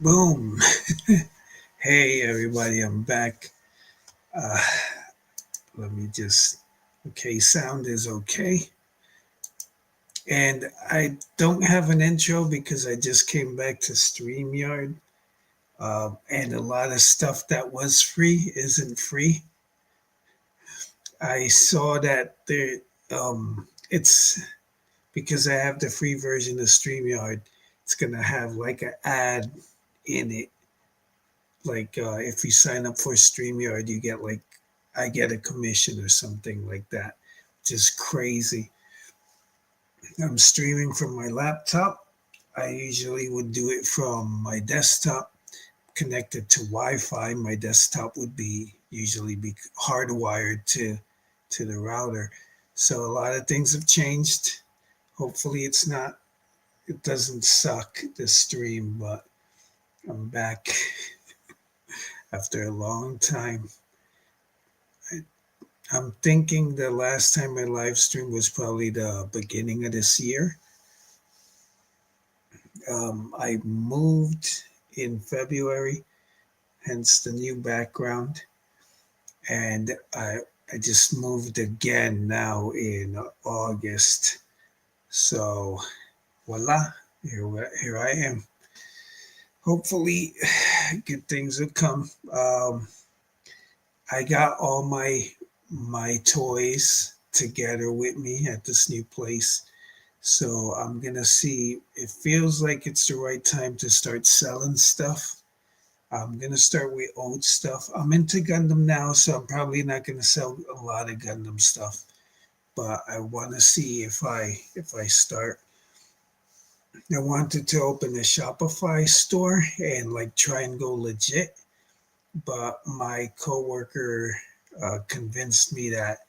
Boom. Hey, everybody, I'm back. Uh, Let me just. Okay, sound is okay. And I don't have an intro because I just came back to StreamYard. And a lot of stuff that was free isn't free. I saw that it's because I have the free version of StreamYard, it's going to have like an ad in it. Like if you sign up for StreamYard, you get like I get a commission or something like that, which is crazy. I'm streaming from my laptop. I usually would do it from my desktop connected to Wi-Fi. My desktop would be usually be hardwired to the router. So a lot of things have changed. Hopefully it doesn't suck the stream, but I'm back after a long time. I, I'm thinking the last time I live streamed was probably the beginning of this year. I moved in February, hence the new background, and I just moved again now in August. So voila, here I am. Hopefully, good things will come. I got all my toys together with me at this new place. So I'm gonna see. It feels like it's the right time to start selling stuff. I'm gonna start with old stuff. I'm into Gundam now, so I'm probably not gonna sell a lot of Gundam stuff. But I want to see if I start. I wanted to open a Shopify store and like try and go legit, but my coworker convinced me that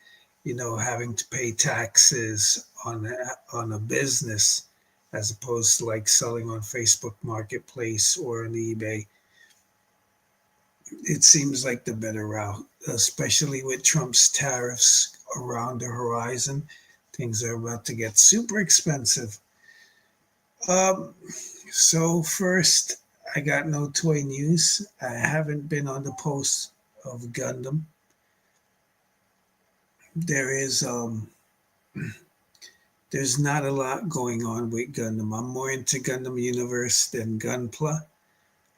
having to pay taxes on a business as opposed to like selling on Facebook Marketplace or on eBay, it seems like the better route, especially with Trump's tariffs around the horizon. Things are about to get super expensive. Um, so first, I got no toy news. I haven't been on the post of Gundam. There is there's not a lot going on with Gundam. I'm more into Gundam Universe than Gunpla.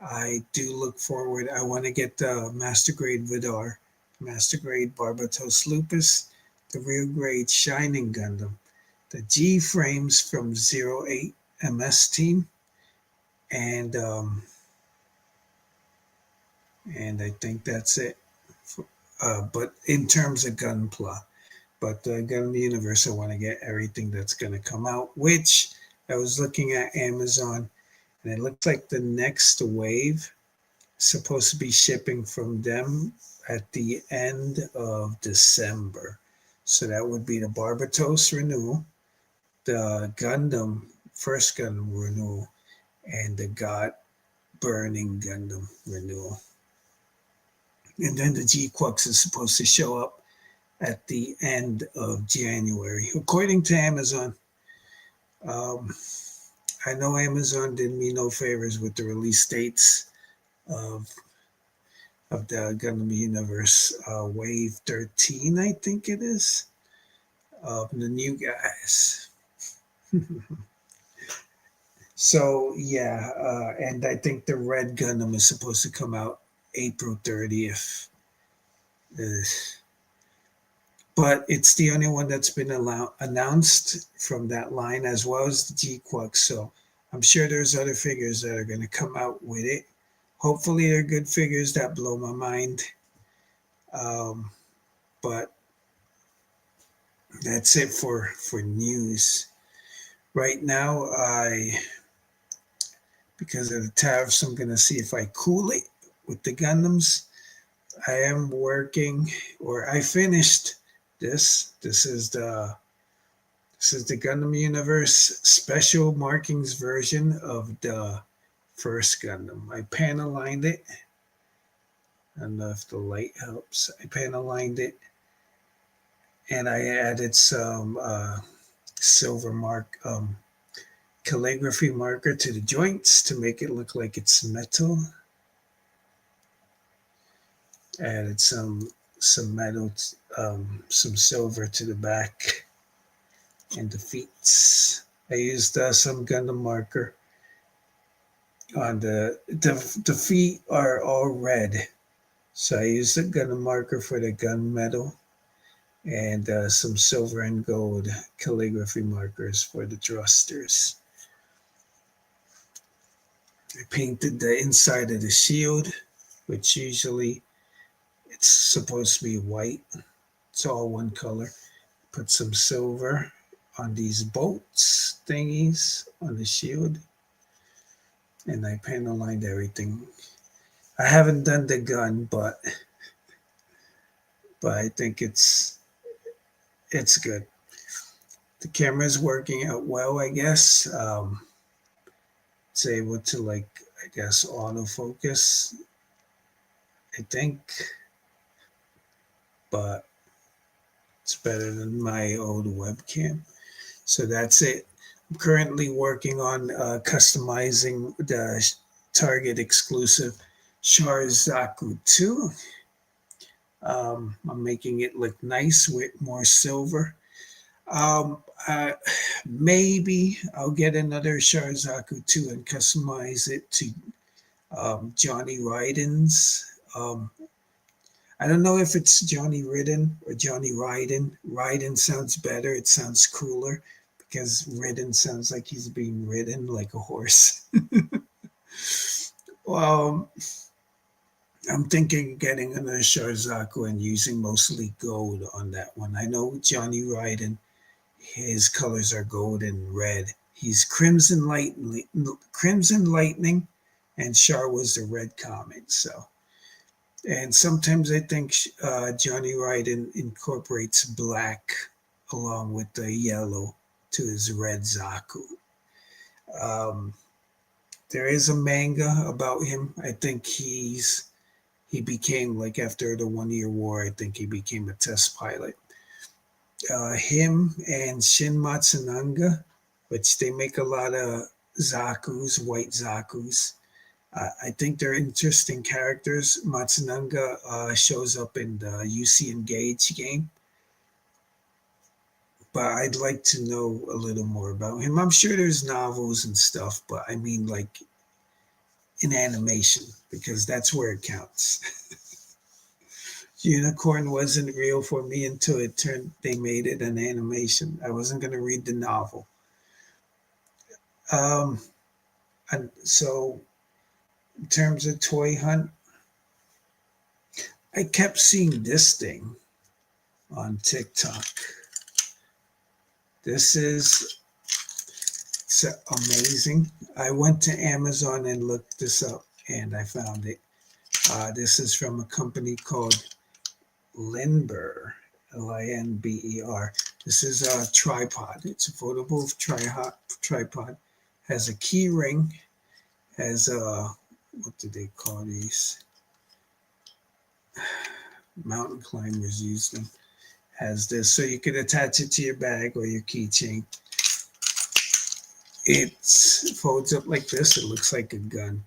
I do look forward. I want to get the Master Grade Vidar, Master Grade Barbatos Lupus, the Real Grade Shining Gundam, the G frames from Zero Eight MS Team, and um, and I think that's it. But in terms of Gunpla, but Gun Universe, I want to get everything that's going to come out. Which I was looking at Amazon, and it looks like the next wave is supposed to be shipping from them at the end of December. So that would be the Barbatos renewal, the Gundam first Gundam renewal, and the God Burning Gundam renewal. And then the G Quux is supposed to show up at the end of January, according to Amazon. Um, I know Amazon did me no favors with the release dates of of the Gundam Universe Wave 13, I think it is, of the new guys. So yeah, and I think the Red Gundam is supposed to come out April 30th. Uh, but it's the only one that's been announced from that line, as well as the G-Quux. So I'm sure there's other figures that are going to come out with it. Hopefully, they're good figures that blow my mind. Um, but that's it for news. Right now, because of the tariffs, I'm going to see if I cool it with the Gundams. I am working, or I finished this. This is the Gundam Universe Special Markings version of the first Gundam. I pan aligned it. I don't know if the light helps. I pan aligned it, and I added some silver mark calligraphy marker to the joints to make it look like it's metal. Added some metal, some silver to the back and the feet. I used some Gundam marker on the feet are all red, so I used a Gundam marker for the gun metal and some silver and gold calligraphy markers for the thrusters. I painted the inside of the shield, which usually it's supposed to be white. It's all one color. Put some silver on these bolts thingies on the shield. And I panel lined everything. I haven't done the gun, but I think it's good. The camera's working out well, I guess. It's able to, like, I guess, autofocus, I think, but it's better than my old webcam. So that's it. I'm currently working on customizing the Target exclusive Char Zaku 2. I'm making it look nice with more silver. Maybe I'll get another Char Zaku 2 and customize it to Johnny Raiden's. I don't know if it's Johnny Ridden or Johnny Raiden. Raiden sounds better. It sounds cooler because Ridden sounds like he's being ridden like a horse. Well, I'm thinking of getting another Char Zaku and using mostly gold on that one. I know Johnny Raiden, his colors are gold and red. He's Crimson Lightning, and Char was the red comet. So, and sometimes I think Johnny Raiden incorporates black along with the yellow to his red Zaku. There is a manga about him. I think he became, like, after the 1 Year War, I think he became a test pilot. Him and Shin Matsunaga, which they make a lot of Zakus, white Zakus. I think they're interesting characters. Matsunaga shows up in the UC Engage game. But I'd like to know a little more about him. I'm sure there's novels and stuff, but I mean, like, in animation, because that's where it counts. Unicorn wasn't real for me until they made it an animation. I wasn't going to read the novel. And so in terms of toy hunt, I kept seeing this thing on TikTok. This is amazing. I went to Amazon and looked this up, and I found it. This is from a company called Linber, Linber. This is a tripod. It's a foldable tripod. Has a key ring. Has a, what do they call these? Mountain climbers use them. Has this, so you can attach it to your bag or your keychain. It folds up like this. It looks like a gun.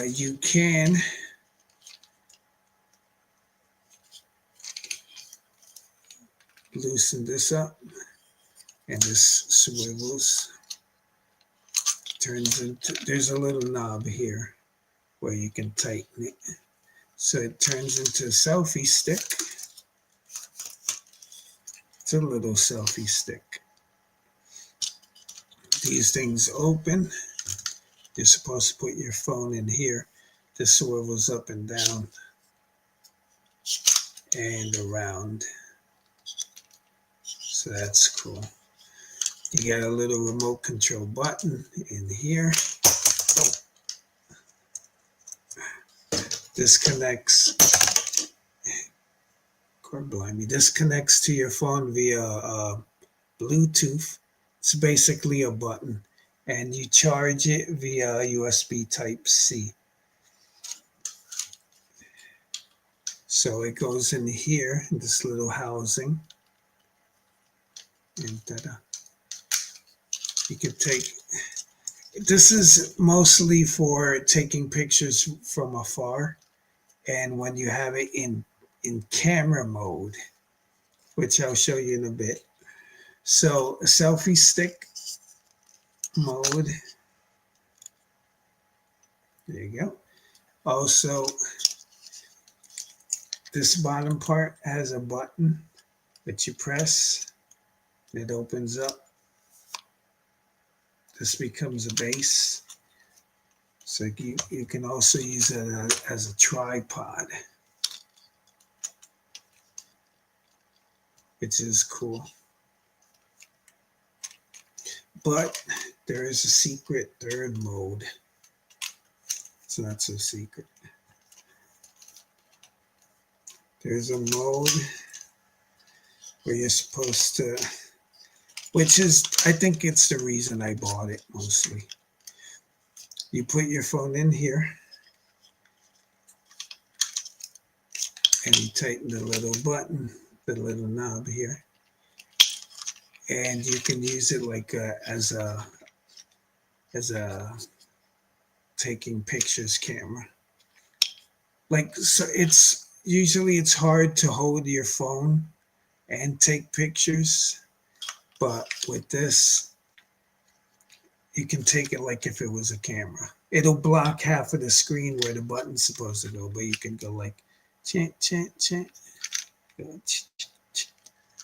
You can loosen this up, and this swivels. Turns into, there's a little knob here where you can tighten it. So it turns into a selfie stick. It's a little selfie stick. These things open. You're supposed to put your phone in here. This swivels up and down and around. So that's cool. You got a little remote control button in here. This connects, this connects to your phone via Bluetooth. It's basically a button, and you charge it via USB Type-C. So it goes in here, in this little housing, and ta-da. You could take, this is mostly for taking pictures from afar. And when you have it in camera mode, which I'll show you in a bit. So selfie stick mode. There you go. Also, this bottom part has a button that you press. It opens up. This becomes a base. So you can also use it as a tripod, which is cool. But there is a secret third mode. It's not so secret. There's a mode where you're supposed to, which is, I think it's the reason I bought it mostly. You put your phone in here and you tighten the little button, the little knob here. And you can use it like as a taking pictures camera. Like, so it's hard to hold your phone and take pictures, but with this, you can take it like if it was a camera. It'll block half of the screen where the button's supposed to go, but you can go like, chant, chant, chant.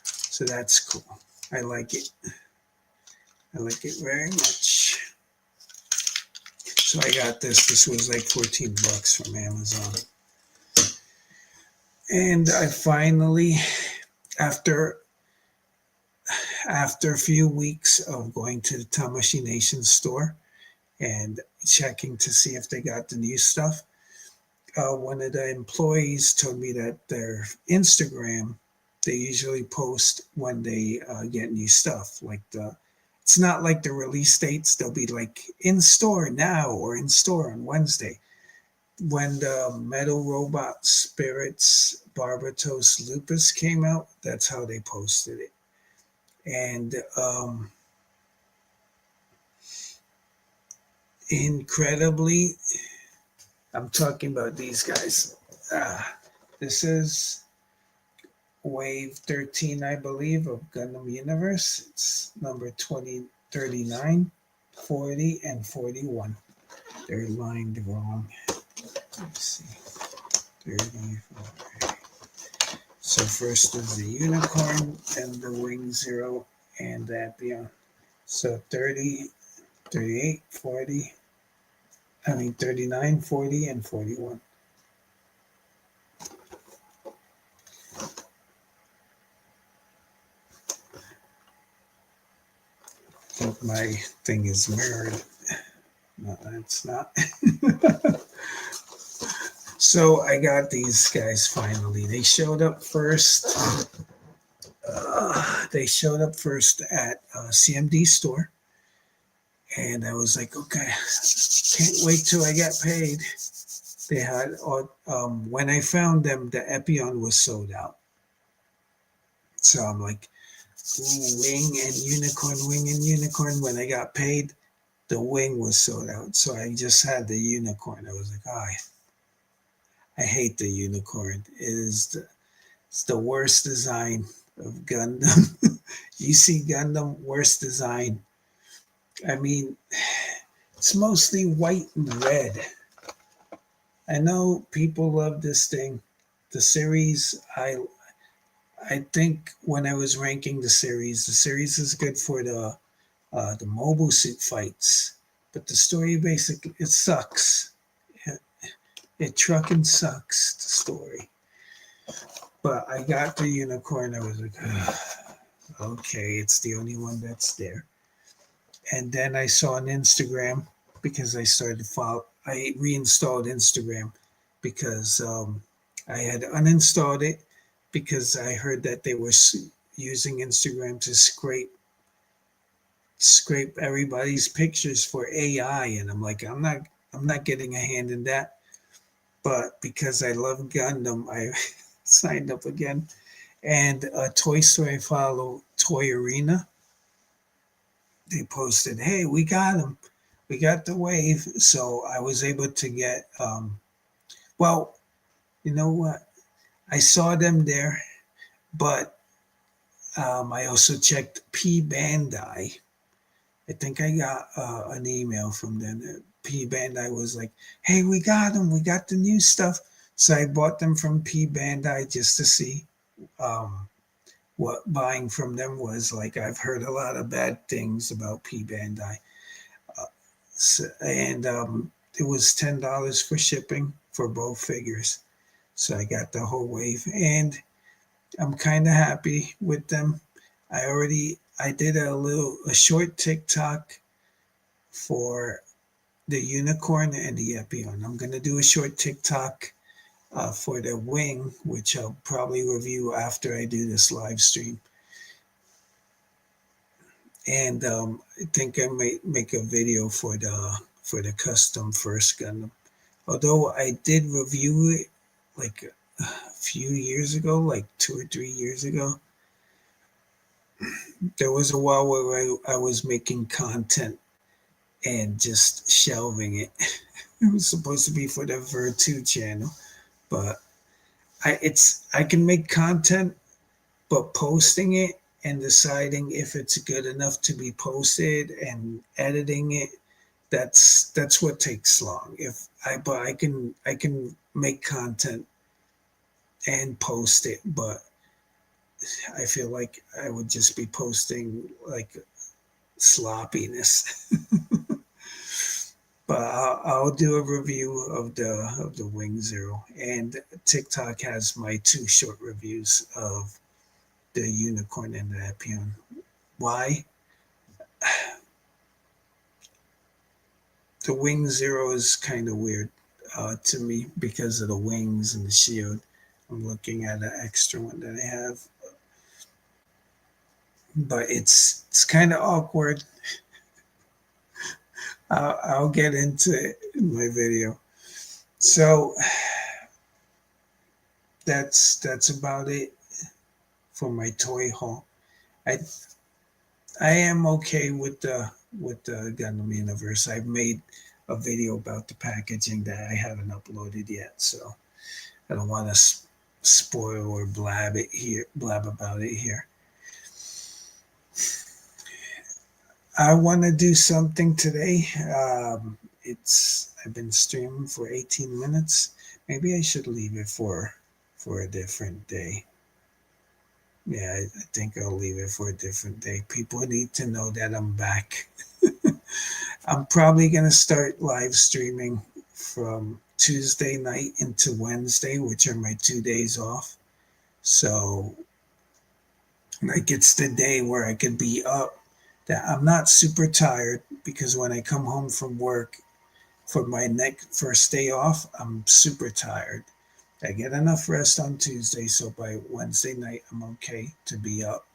So that's cool. I like it. I like it very much. So I got this. This was like $14 from Amazon. And I finally, after a few weeks of going to the Tamashii Nation store and checking to see if they got the new stuff, one of the employees told me that their Instagram, they usually post when they get new stuff. Like it's not like the release dates. They'll be like in store now or in store on Wednesday. When the Metal Robot Spirits Barbatos Lupus came out, that's how they posted it. And incredibly, I'm talking about these guys. This is Wave 13, I believe, of Gundam Universe. It's number 20, 39, 40, and 41. They're lined wrong. Let's see. 34. So first is the Unicorn, and the Wing Zero, and that beyond. So 30, 38, 40, 39, 40, and 41. I think my thing is mirrored. No, it's not. So I got these guys finally. They showed up first. They showed up first at CMD store. And I was like, okay, can't wait till I get paid. They had, when I found them, the Epion was sold out. So I'm like, Wing and Unicorn. When I got paid, the Wing was sold out. So I just had the Unicorn. I was like, I hate the Unicorn. It's the worst design of Gundam. You see Gundam, worst design. I mean, it's mostly white and red. I know people love this thing. The series, I think when I was ranking the series is good for the mobile suit fights, but the story basically, it sucks. It trucking sucks, the story. But I got the Unicorn. I was like, okay, it's the only one that's there. And then I saw on Instagram, because I reinstalled Instagram because I had uninstalled it because I heard that they were using Instagram to scrape everybody's pictures for AI. And I'm like, I'm not getting a hand in that. But because I love Gundam, I signed up again. And Toy Story follow Toy Arena. they posted, "Hey, we got them. We got the wave." So I was able to get. Well, you know what? I saw them there, but I also checked P Bandai. I think I got an email from them. P Bandai was like, "Hey, we got them. We got the new stuff." So I bought them from P Bandai just to see um, what buying from them was like. I've heard a lot of bad things about P Bandai, uh, and it was $10 for shipping for both figures. So I got the whole wave, and I'm kind of happy with them. I did a short TikTok for the unicorn and the Epion. I'm gonna do a short TikTok for the wing, which I'll probably review after I do this live stream. And I think I might make a video for the custom first Gundam. Although I did review it like a few years ago, like 2 or 3 years ago. There was a while where I was making content and just shelving it. It was supposed to be for the Ver2 channel, but I can make content, but posting it and deciding if it's good enough to be posted and editing it, that's what takes long. If I but I can make content and post it, but I feel like I would just be posting like sloppiness. But I'll do a review of the Wing Zero, and TikTok has my two short reviews of the Unicorn and the Epion. Why? The Wing Zero is kind of weird to me because of the wings and the shield. I'm looking at an extra one that I have, but it's kind of awkward. I'll get into it in my video. So that's about it for my toy haul. I I am okay with the Gundam universe. I've made a video about the packaging that I haven't uploaded yet, so I don't want to spoil or blab about it here. I want to do something today. It's I've been streaming for 18 minutes. Maybe I should leave it for a different day. Yeah, I think I'll leave it for a different day. People need to know that I'm back. I'm probably gonna start live streaming from Tuesday night into Wednesday, which are my 2 days off. So like it's the day where I could be up, that I'm not super tired, because when I come home from work for my first day off, I'm super tired. I get enough rest on Tuesday, so by Wednesday night I'm okay to be up.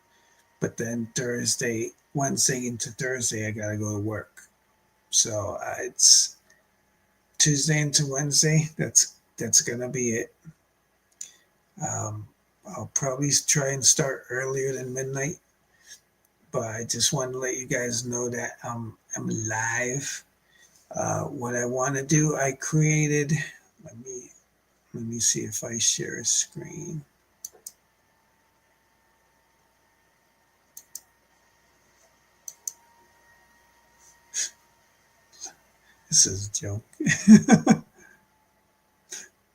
But then Wednesday into Thursday, I gotta go to work. So it's Tuesday into Wednesday. That's gonna be it. Um, I'll probably try and start earlier than midnight, but I just want to let you guys know that I'm live. What I want to do, I created. Let me see if I share a screen. This is a joke.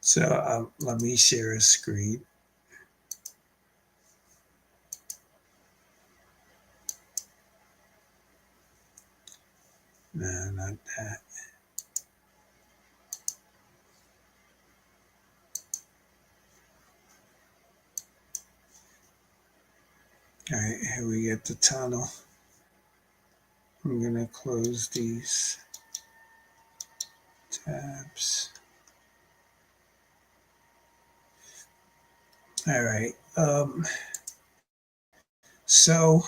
So let me share a screen. No, not that. All right, here we get the tunnel. I'm going to close these tabs. All right. So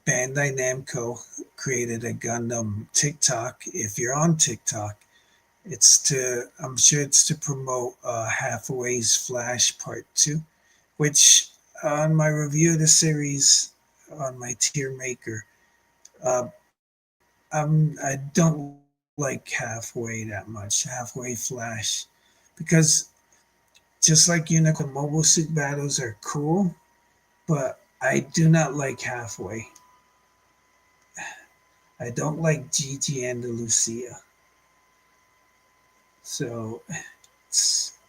Bandai Namco created a Gundam TikTok. If you're on TikTok, I'm sure it's to promote Hathaway's Flash Part 2, which on my review of the series on my tier maker, uh, I don't like halfway that much, halfway Flash, because just like Unicorn, mobile suit battles are cool, but I do not like halfway. I don't like Gigi and Lucia. So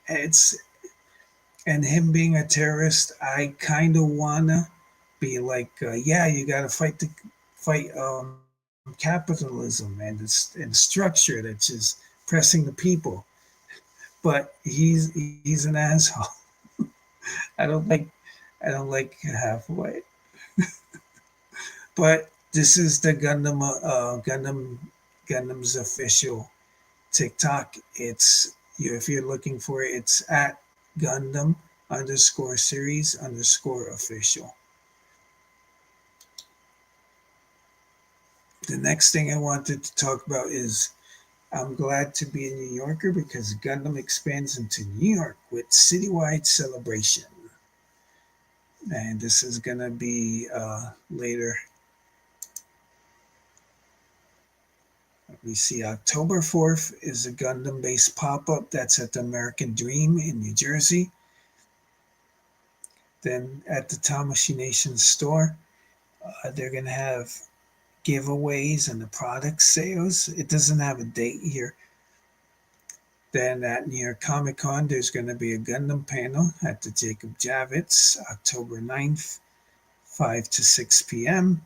it's and him being a terrorist, I kind of wanna be like, yeah, you got to fight capitalism and structure that's just pressing the people. But he's an asshole. I don't like halfway. But this is the Gundam's official TikTok. It's you if you're looking for it, it's at Gundam underscore series underscore official. The next thing I wanted to talk about is I'm glad to be a New Yorker because Gundam expands into New York with citywide celebration. And this is going to be later. We see October 4th is a Gundam based pop up that's at the American Dream in New Jersey. Then at the Tamashii Nation store, they're going to have giveaways and the product sales. It doesn't have a date here. Then at New York Comic Con, there's going to be a Gundam panel at the Jacob Javits, October 9th, 5 to 6 p.m.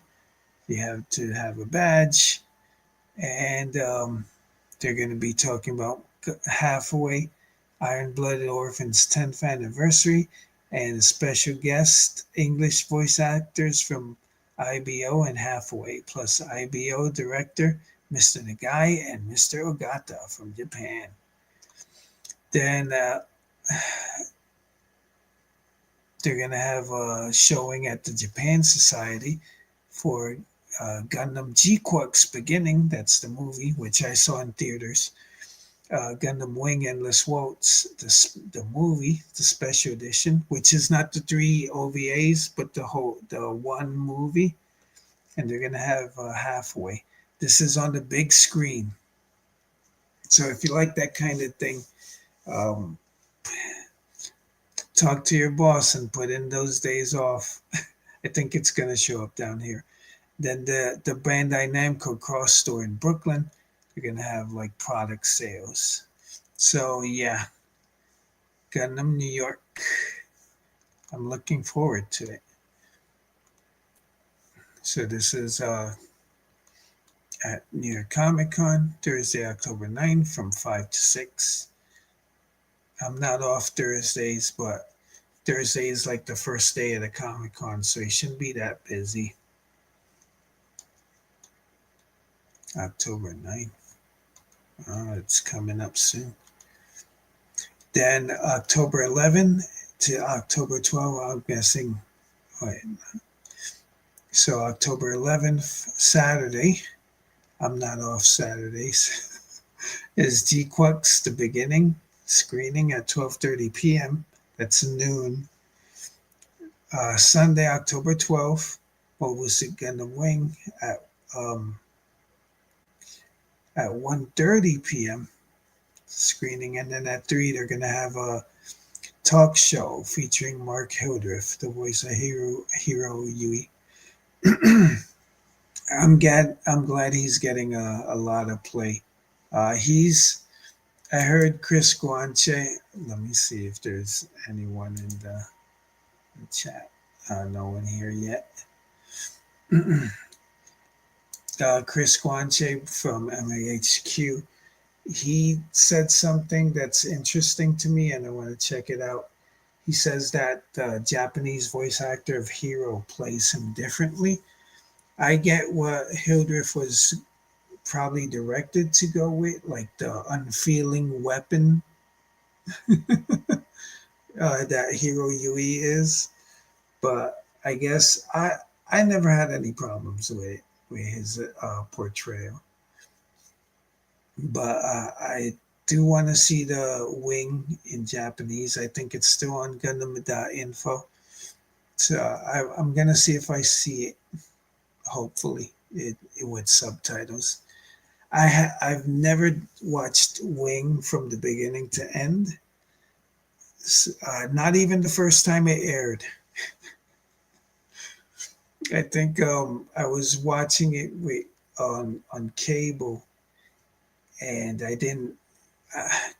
You have to have a badge. And they're going to be talking about Halfway, Iron Blooded Orphans 10th anniversary, and special guest English voice actors from IBO and Halfway, plus IBO director Mr. Nagai and Mr. Ogata from Japan. Then they're going to have a showing at the Japan Society for Gundam G-Quack's Beginning. That's the movie, which I saw in theaters. Gundam Wing Endless Waltz, the movie, the special edition, which is not the 3 OVAs, but the one movie. And they're going to have Halfway. This is on the big screen. So if you like that kind of thing, um, talk to your boss and put in those days off. I think it's going to show up down here. Then the Bandai Namco Cross store in Brooklyn, you're going to have like product sales. So yeah, Gundam New York. I'm looking forward to it. So this is at New York Comic Con, Thursday, October 9th from 5 to 6. I'm not off Thursdays, but Thursday is like the first day of the Comic Con, so it shouldn't be that busy. October 9th. It's coming up soon. Then October 11th to October 12th, I'm guessing. Wait. So October 11th, Saturday. I'm not off Saturdays. Is G-Quack's The Beginning screening at 12:30 p.m. That's noon. Sunday, October 12th, Mobile Suit Gundam Wing at 1:30 p.m. screening, and then at 3 they're going to have a talk show featuring Mark Hildreth, the voice of Hero Yui. I'm glad he's getting a lot of play. I heard Chris Guanche. Let me see if there's anyone in the chat. No one here yet. Chris Guanche from MAHQ. He said something that's interesting to me, and I want to check it out. He says that the Japanese voice actor of Hero plays him differently. I get what Hildreth was probably directed to go with, like the unfeeling weapon that Hero Yui is. But I guess I never had any problems with his portrayal. But I do want to see the wing in Japanese. I think it's still on Gundam.info. So I'm gonna see if I see it. Hopefully, it with subtitles. I've never watched Wing from the beginning to end. Not even the first time it aired. I think I was watching it on cable, and I didn't.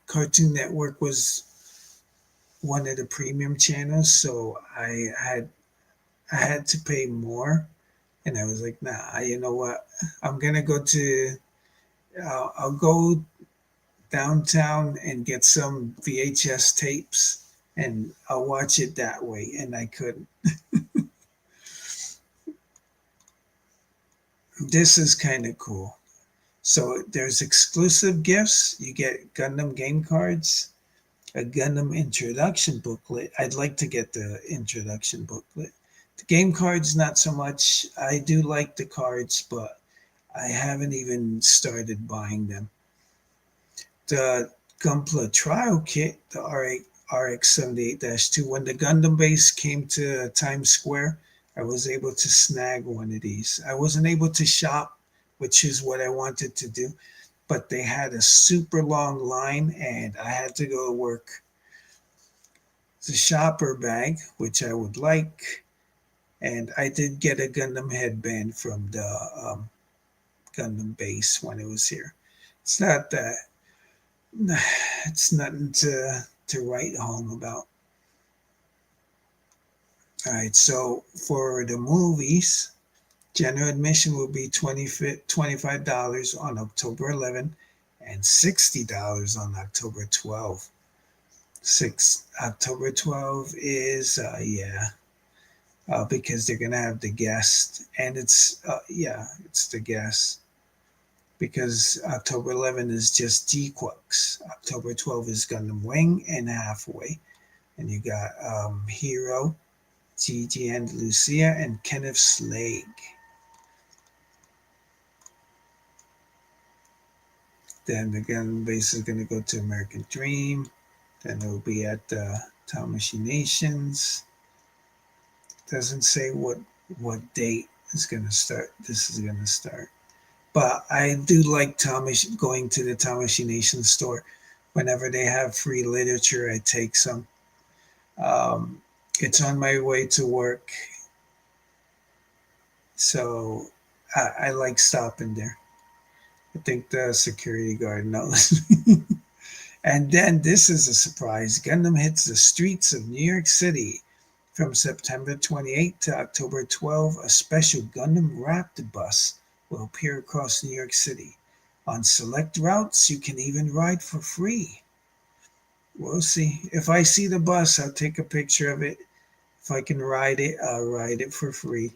Cartoon Network was one of the premium channels, so I had to pay more, and I was like, nah, you know what? I'm gonna go to. I'll go downtown and get some VHS tapes, and I'll watch it that way. And I couldn't. This is kind of cool. So there's exclusive gifts. You get Gundam game cards, a Gundam introduction booklet. I'd like to get the introduction booklet. The game cards, not so much. I do like the cards, but I haven't even started buying them. The Gunpla Trial Kit, the RX-78-2, when the Gundam base came to Times Square, I was able to snag one of these. I wasn't able to shop, which is what I wanted to do, but they had a super long line and I had to go to work. It's a shopper bag, which I would like, and I did get a Gundam headband from the Gundam base when it was here. It's not that it's nothing to write home about. All right, so for the movies, general admission will be $25 on October 11th and $60 on October 12th. October 12th is yeah, because they're gonna have the guest, and it's the guest because October 11th is just G-Quux. October 12th is Gundam Wing and Halfway, and you got Hero, Gigi and Lucia, and Kenneth Slade. Then the Gundam base is going to go to American Dream. Then it will be at Tamashii Nations. Doesn't say what date is going to start. This is going to start. But I do like going to the Tamashii Nation store. Whenever they have free literature, I take some. Um, it's on my way to work, so I like stopping there. I think the security guard knows. And then this is a surprise. Gundam hits the streets of New York City from September 28 to October 12. A special Gundam Raptor bus will appear across New York City. On select routes, you can even ride for free. We'll see. If I see the bus, I'll take a picture of it. If I can ride it, I'll ride it for free,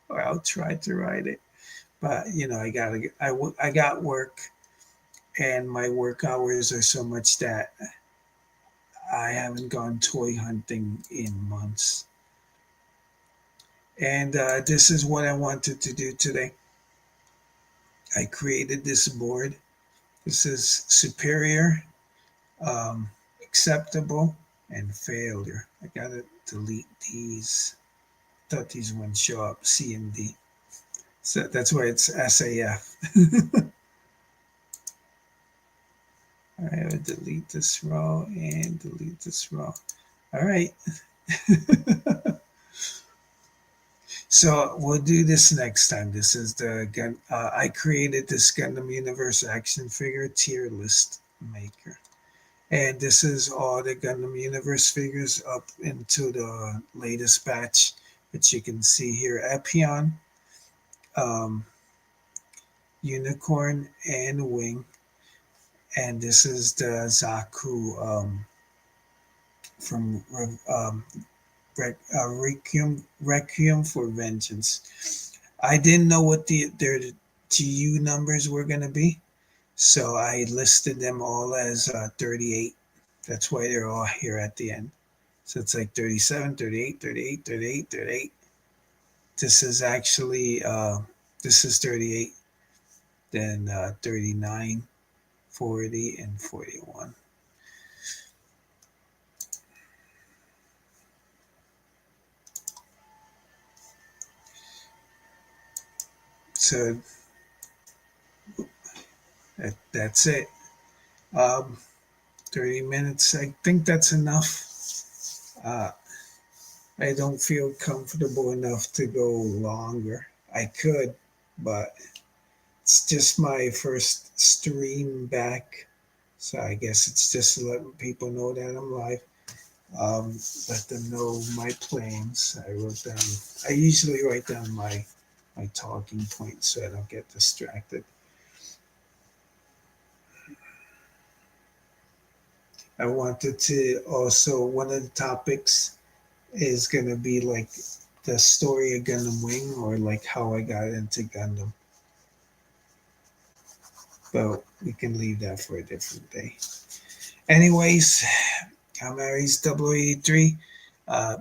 or I'll try to ride it. But I got work, and my work hours are so much that I haven't gone toy hunting in months. And this is what I wanted to do today. I created this board. This is superior, acceptable, and failure. I gotta delete these. I thought these wouldn't show up, C and D. So that's why it's SAF. All right, I'll delete this row and delete this row. All right. So we'll do this next time. This is the gun. I created this Gundam Universe action figure tier list maker, and this is all the Gundam Universe figures up into the latest batch, which you can see here: Epion, um, Unicorn, and Wing. And this is the Zaku from Requiem for Vengeance. I didn't know what their GU numbers were going to be, so I listed them all as 38. That's why they're all here at the end. So it's like 37, 38, 38, 38, 38. This is actually, this is 38, then 39, 40, and 41. So that's it. Um, 30 minutes. I think that's enough. I don't feel comfortable enough to go longer. I could, but it's just my first stream back. So I guess it's just letting people know that I'm live. Let them know my plans. I wrote down, I usually write down my talking points so I don't get distracted. I wanted to also, one of the topics is going to be like the story of Gundam Wing or like how I got into Gundam. But we can leave that for a different day. Anyways, I'm Aries 083. Uh,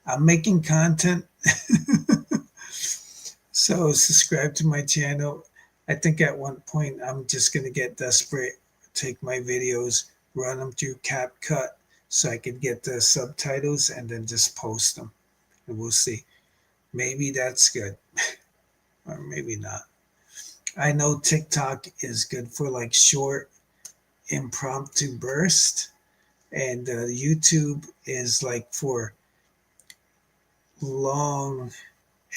I'm making content. So subscribe to my channel. I think at one point I'm just going to get desperate, take my videos, run them through CapCut so I can get the subtitles and then just post them. And we'll see. Maybe that's good or maybe not. I know TikTok is good for like short impromptu burst, and YouTube is like for long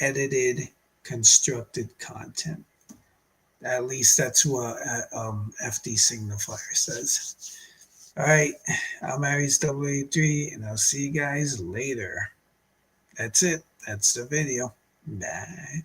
edited constructed content. At least that's what FD Signifier says. All right, I'm Aries W3, and I'll see you guys later. That's it. That's the video. Bye.